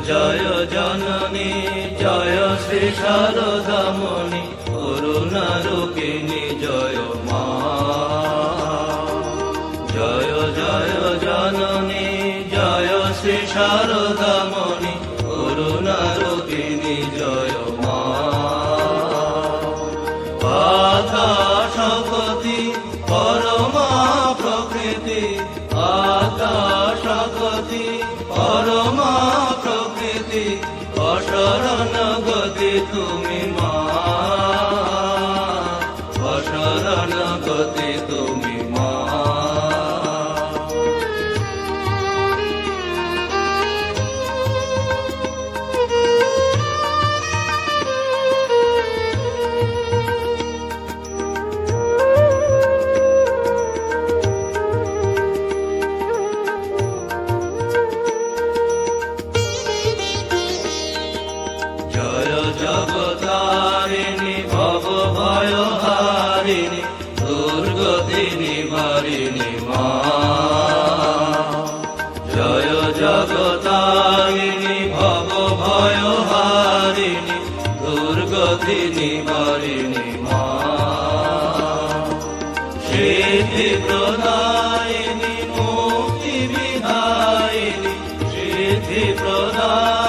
জয় জননী জয় শ্রী শারদামণি করুণা রূপিণী জয় মা। জয় জয় জননী জয় শ্রী শারদামণি করুণা রূপিণী জয় মা। আকাশপতি পরমা প্রকৃতি আকাশপতি পরমা প্রকৃতি অশরণ গতি তুমি মা। অশরণ গতি তুমি মা। জগতারিণী ভব ভয়হারিণী দুর্গতি নিবারিণী মা। জয় জগতারিণী ভব ভয়হারিণী দুর্গতি নিবারিণী মা। সিদ্ধি প্রদায়িনী মুক্তি বিধায়িনী সিদ্ধি প্রদায়িনী